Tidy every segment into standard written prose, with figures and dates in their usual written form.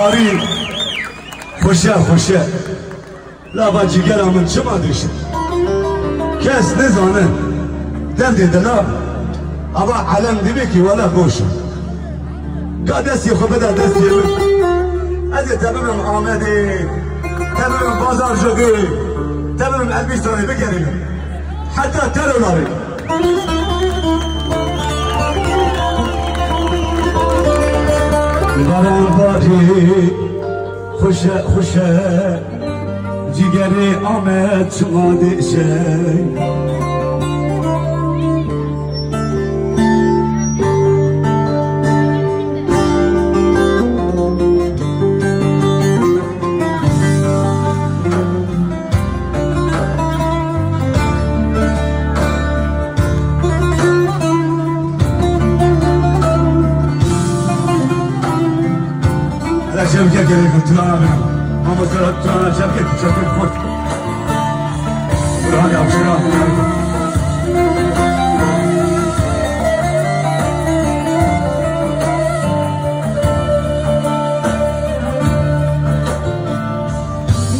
هاری خوشه خوشه لابا جگر من چما دشه کس نزانه دم دلا اما علم دیبکی ولا گوشه که دستی خوب بده دستی من از تمام آمده تمام بازار جوگی تمام البیستانی بگریم حتی تروناری باران باری خوشه خوشه جگری آمد شما دیشه شبكة كده قلت له ما مزرعت أنا شبكة فوت وراها أبشرها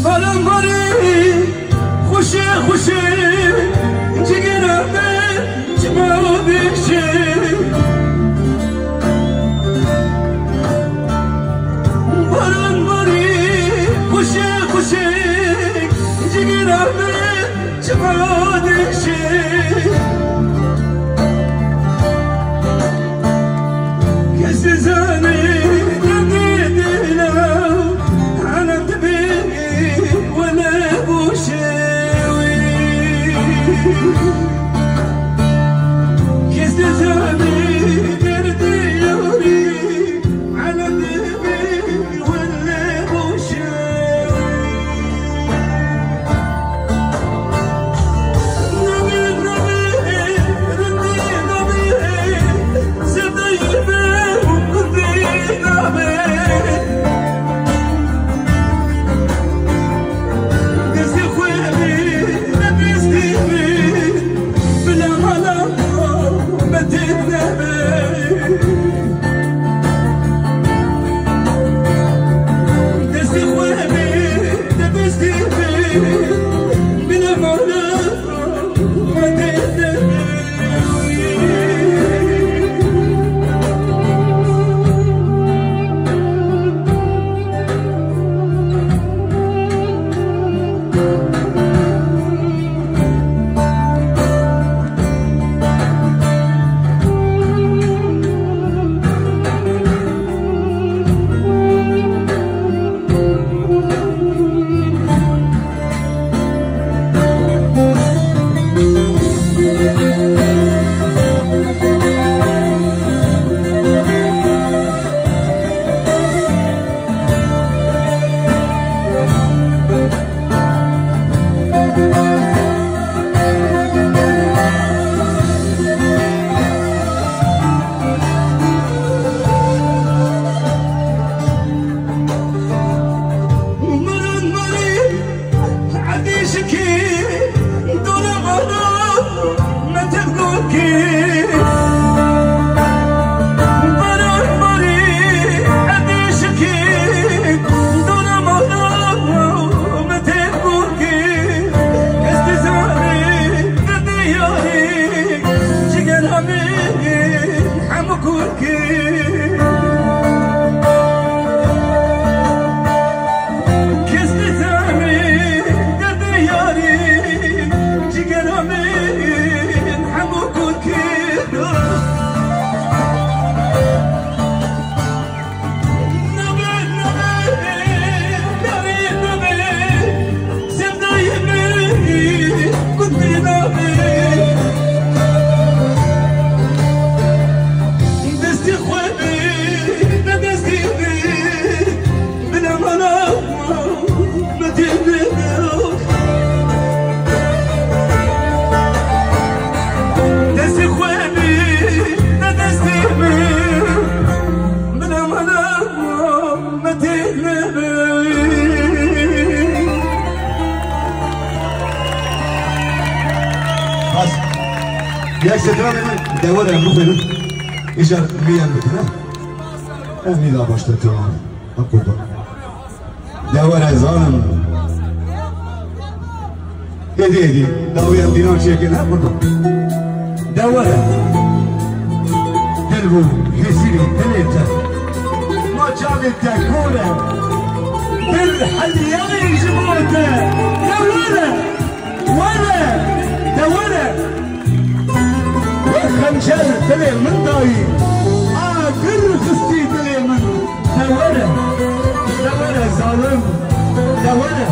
بالم باری خوشی خوشی جگرمه چما بیشی یک ستران دوار امرو بلون ایشار میان بکنه امیدا باشته تو أقول دور ظالم هدي داوية دينار شيكين أقول دور دلبو يسيري دليتا ما جابت تاكولا بالحليان جموتا دورة والخنجر تلي من داي كل خستي تلي من دورة ظالم دورة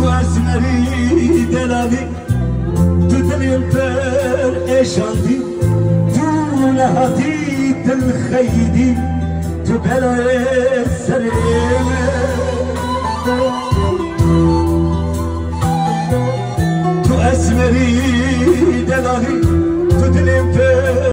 واسمري دلالي تدري بر ايشاندي نهضيت الخيدي تبلى السلام تؤسمري دلالي تدلم